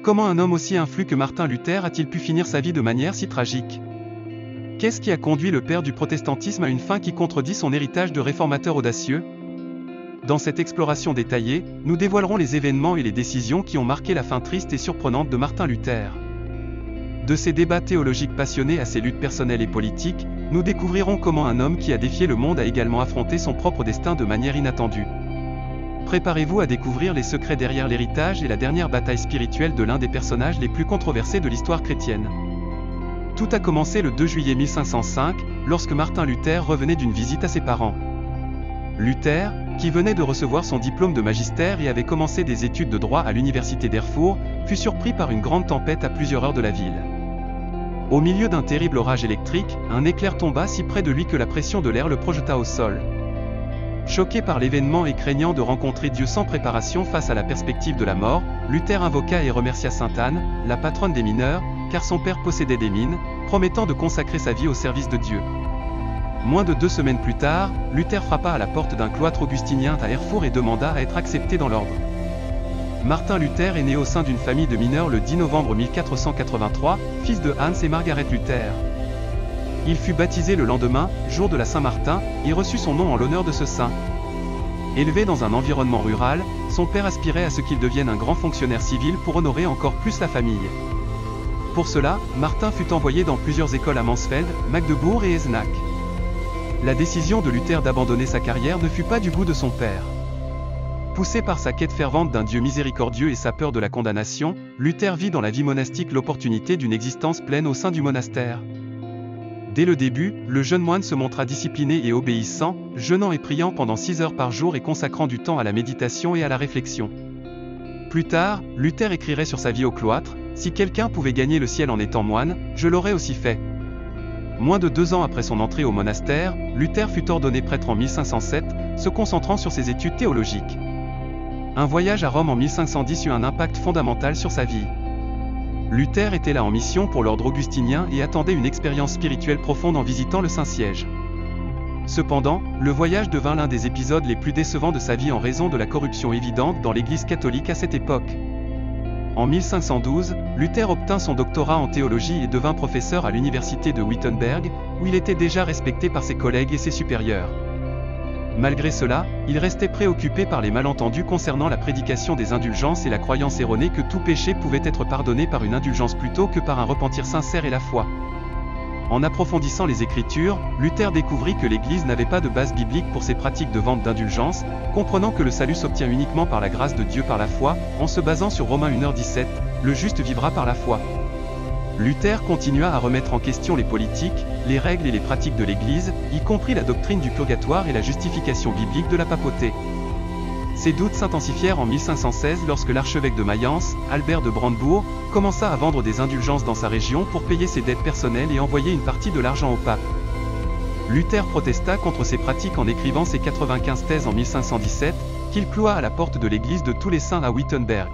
Comment un homme aussi influent que Martin Luther a-t-il pu finir sa vie de manière si tragique? Qu'est-ce qui a conduit le père du protestantisme à une fin qui contredit son héritage de réformateur audacieux? Dans cette exploration détaillée, nous dévoilerons les événements et les décisions qui ont marqué la fin triste et surprenante de Martin Luther. De ses débats théologiques passionnés à ses luttes personnelles et politiques, nous découvrirons comment un homme qui a défié le monde a également affronté son propre destin de manière inattendue. Préparez-vous à découvrir les secrets derrière l'héritage et la dernière bataille spirituelle de l'un des personnages les plus controversés de l'histoire chrétienne. Tout a commencé le 2 juillet 1505, lorsque Martin Luther revenait d'une visite à ses parents. Luther, qui venait de recevoir son diplôme de magistère et avait commencé des études de droit à l'université d'Erfurt, fut surpris par une grande tempête à plusieurs heures de la ville. Au milieu d'un terrible orage électrique, un éclair tomba si près de lui que la pression de l'air le projeta au sol. Choqué par l'événement et craignant de rencontrer Dieu sans préparation face à la perspective de la mort, Luther invoqua et remercia Sainte Anne, la patronne des mineurs, car son père possédait des mines, promettant de consacrer sa vie au service de Dieu. Moins de 2 semaines plus tard, Luther frappa à la porte d'un cloître augustinien à Erfurt et demanda à être accepté dans l'ordre. Martin Luther est né au sein d'une famille de mineurs le 10 novembre 1483, fils de Hans et Margaret Luther. Il fut baptisé le lendemain, jour de la Saint-Martin, et reçut son nom en l'honneur de ce saint. Élevé dans un environnement rural, son père aspirait à ce qu'il devienne un grand fonctionnaire civil pour honorer encore plus la famille. Pour cela, Martin fut envoyé dans plusieurs écoles à Mansfeld, Magdebourg et Eisenach. La décision de Luther d'abandonner sa carrière ne fut pas du goût de son père. Poussé par sa quête fervente d'un Dieu miséricordieux et sa peur de la condamnation, Luther vit dans la vie monastique l'opportunité d'une existence pleine au sein du monastère. Dès le début, le jeune moine se montra discipliné et obéissant, jeûnant et priant pendant 6 heures par jour et consacrant du temps à la méditation et à la réflexion. Plus tard, Luther écrirait sur sa vie au cloître: « Si quelqu'un pouvait gagner le ciel en étant moine, je l'aurais aussi fait. » Moins de 2 ans après son entrée au monastère, Luther fut ordonné prêtre en 1507, se concentrant sur ses études théologiques. Un voyage à Rome en 1510 eut un impact fondamental sur sa vie. Luther était là en mission pour l'ordre augustinien et attendait une expérience spirituelle profonde en visitant le Saint-Siège. Cependant, le voyage devint l'un des épisodes les plus décevants de sa vie en raison de la corruption évidente dans l'Église catholique à cette époque. En 1512, Luther obtint son doctorat en théologie et devint professeur à l'université de Wittenberg, où il était déjà respecté par ses collègues et ses supérieurs. Malgré cela, il restait préoccupé par les malentendus concernant la prédication des indulgences et la croyance erronée que tout péché pouvait être pardonné par une indulgence plutôt que par un repentir sincère et la foi. En approfondissant les Écritures, Luther découvrit que l'Église n'avait pas de base biblique pour ses pratiques de vente d'indulgence, comprenant que le salut s'obtient uniquement par la grâce de Dieu par la foi, en se basant sur Romains 1h17, « Le juste vivra par la foi ». Luther continua à remettre en question les politiques, les règles et les pratiques de l'Église, y compris la doctrine du purgatoire et la justification biblique de la papauté. Ces doutes s'intensifièrent en 1516 lorsque l'archevêque de Mayence, Albert de Brandebourg, commença à vendre des indulgences dans sa région pour payer ses dettes personnelles et envoyer une partie de l'argent au pape. Luther protesta contre ces pratiques en écrivant ses 95 thèses en 1517, qu'il cloua à la porte de l'église de tous les saints à Wittenberg.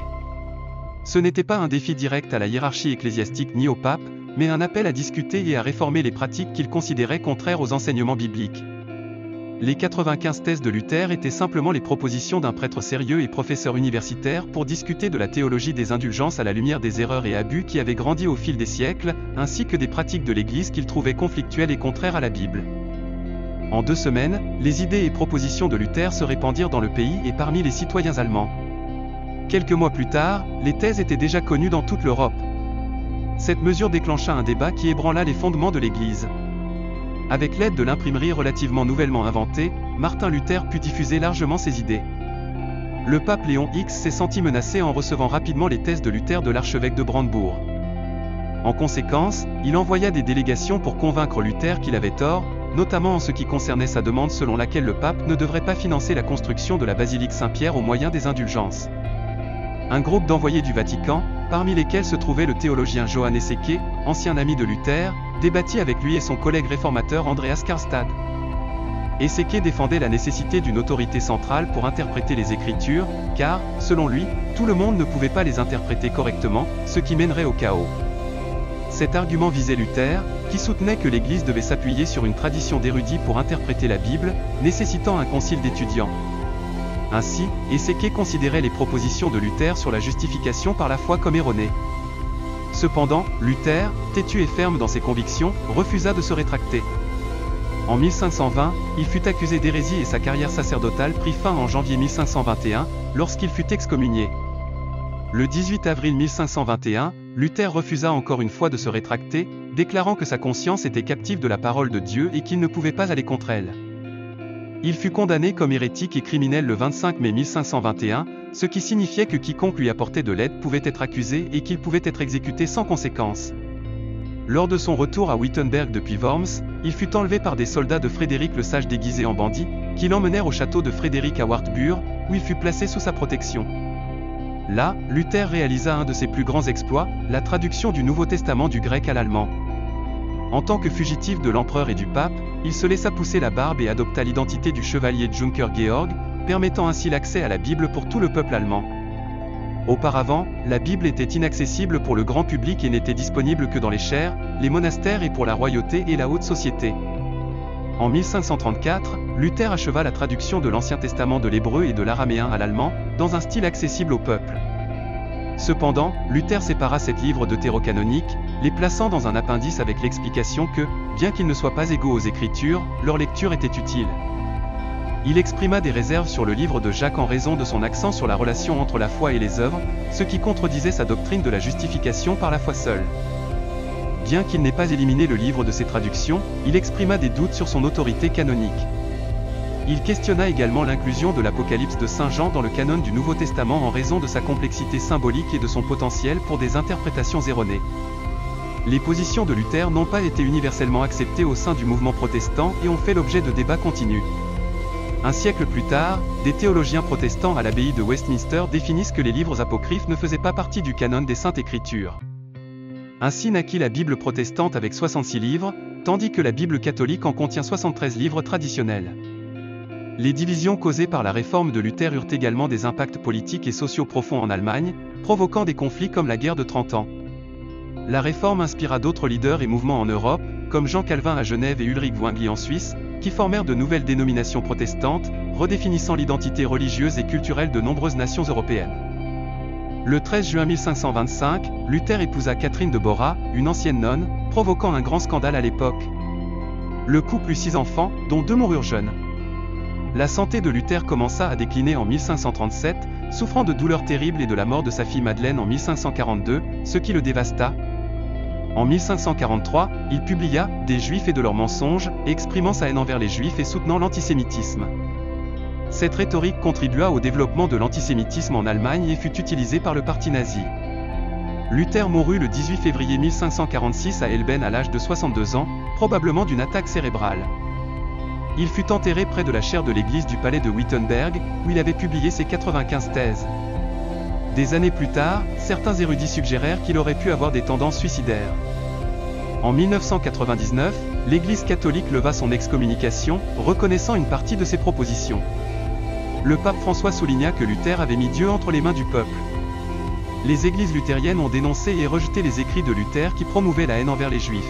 Ce n'était pas un défi direct à la hiérarchie ecclésiastique ni au pape, mais un appel à discuter et à réformer les pratiques qu'il considérait contraires aux enseignements bibliques. Les 95 thèses de Luther étaient simplement les propositions d'un prêtre sérieux et professeur universitaire pour discuter de la théologie des indulgences à la lumière des erreurs et abus qui avaient grandi au fil des siècles, ainsi que des pratiques de l'Église qu'il trouvait conflictuelles et contraires à la Bible. En 2 semaines, les idées et propositions de Luther se répandirent dans le pays et parmi les citoyens allemands. Quelques mois plus tard, les thèses étaient déjà connues dans toute l'Europe. Cette mesure déclencha un débat qui ébranla les fondements de l'Église. Avec l'aide de l'imprimerie relativement nouvellement inventée, Martin Luther put diffuser largement ses idées. Le pape Léon X s'est senti menacé en recevant rapidement les thèses de Luther de l'archevêque de Brandebourg. En conséquence, il envoya des délégations pour convaincre Luther qu'il avait tort, notamment en ce qui concernait sa demande selon laquelle le pape ne devrait pas financer la construction de la basilique Saint-Pierre au moyen des indulgences. Un groupe d'envoyés du Vatican, parmi lesquels se trouvait le théologien Johannes Ecce, ancien ami de Luther, débattit avec lui et son collègue réformateur Andreas Karlstadt. Ecce défendait la nécessité d'une autorité centrale pour interpréter les Écritures, car, selon lui, tout le monde ne pouvait pas les interpréter correctement, ce qui mènerait au chaos. Cet argument visait Luther, qui soutenait que l'Église devait s'appuyer sur une tradition d'érudits pour interpréter la Bible, nécessitant un concile d'étudiants. Ainsi, Ézéchiel considérait les propositions de Luther sur la justification par la foi comme erronées. Cependant, Luther, têtu et ferme dans ses convictions, refusa de se rétracter. En 1520, il fut accusé d'hérésie et sa carrière sacerdotale prit fin en janvier 1521, lorsqu'il fut excommunié. Le 18 avril 1521, Luther refusa encore une fois de se rétracter, déclarant que sa conscience était captive de la parole de Dieu et qu'il ne pouvait pas aller contre elle. Il fut condamné comme hérétique et criminel le 25 mai 1521, ce qui signifiait que quiconque lui apportait de l'aide pouvait être accusé et qu'il pouvait être exécuté sans conséquence. Lors de son retour à Wittenberg depuis Worms, il fut enlevé par des soldats de Frédéric le Sage déguisés en bandits, qui l'emmenèrent au château de Frédéric à Wartburg, où il fut placé sous sa protection. Là, Luther réalisa un de ses plus grands exploits, la traduction du Nouveau Testament du grec à l'allemand. En tant que fugitif de l'empereur et du pape, il se laissa pousser la barbe et adopta l'identité du chevalier Junker Georg, permettant ainsi l'accès à la Bible pour tout le peuple allemand. Auparavant, la Bible était inaccessible pour le grand public et n'était disponible que dans les chaires, les monastères et pour la royauté et la haute société. En 1534, Luther acheva la traduction de l'Ancien Testament de l'hébreu et de l'araméen à l'allemand, dans un style accessible au peuple. Cependant, Luther sépara ces livres deutérocanoniques, les plaçant dans un appendice avec l'explication que, bien qu'ils ne soient pas égaux aux Écritures, leur lecture était utile. Il exprima des réserves sur le livre de Jacques en raison de son accent sur la relation entre la foi et les œuvres, ce qui contredisait sa doctrine de la justification par la foi seule. Bien qu'il n'ait pas éliminé le livre de ses traductions, il exprima des doutes sur son autorité canonique. Il questionna également l'inclusion de l'Apocalypse de Saint Jean dans le canon du Nouveau Testament en raison de sa complexité symbolique et de son potentiel pour des interprétations erronées. Les positions de Luther n'ont pas été universellement acceptées au sein du mouvement protestant et ont fait l'objet de débats continus. Un siècle plus tard, des théologiens protestants à l'abbaye de Westminster définissent que les livres apocryphes ne faisaient pas partie du canon des Saintes Écritures. Ainsi naquit la Bible protestante avec 66 livres, tandis que la Bible catholique en contient 73 livres traditionnels. Les divisions causées par la réforme de Luther eurent également des impacts politiques et sociaux profonds en Allemagne, provoquant des conflits comme la guerre de 30 ans. La réforme inspira d'autres leaders et mouvements en Europe, comme Jean Calvin à Genève et Ulrich Zwingli en Suisse, qui formèrent de nouvelles dénominations protestantes, redéfinissant l'identité religieuse et culturelle de nombreuses nations européennes. Le 13 juin 1525, Luther épousa Catherine de Bora, une ancienne nonne, provoquant un grand scandale à l'époque. Le couple eut 6 enfants, dont 2 moururent jeunes. La santé de Luther commença à décliner en 1537, souffrant de douleurs terribles et de la mort de sa fille Madeleine en 1542, ce qui le dévasta. En 1543, il publia « Des Juifs et de leurs mensonges », exprimant sa haine envers les Juifs et soutenant l'antisémitisme. Cette rhétorique contribua au développement de l'antisémitisme en Allemagne et fut utilisée par le parti nazi. Luther mourut le 18 février 1546 à Elben à l'âge de 62 ans, probablement d'une attaque cérébrale. Il fut enterré près de la chaire de l'église du palais de Wittenberg, où il avait publié ses 95 thèses. Des années plus tard, certains érudits suggérèrent qu'il aurait pu avoir des tendances suicidaires. En 1999, l'Église catholique leva son excommunication, reconnaissant une partie de ses propositions. Le pape François souligna que Luther avait mis Dieu entre les mains du peuple. Les églises luthériennes ont dénoncé et rejeté les écrits de Luther qui promouvaient la haine envers les Juifs.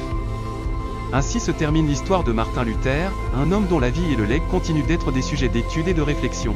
Ainsi se termine l'histoire de Martin Luther, un homme dont la vie et le legs continuent d'être des sujets d'étude et de réflexion.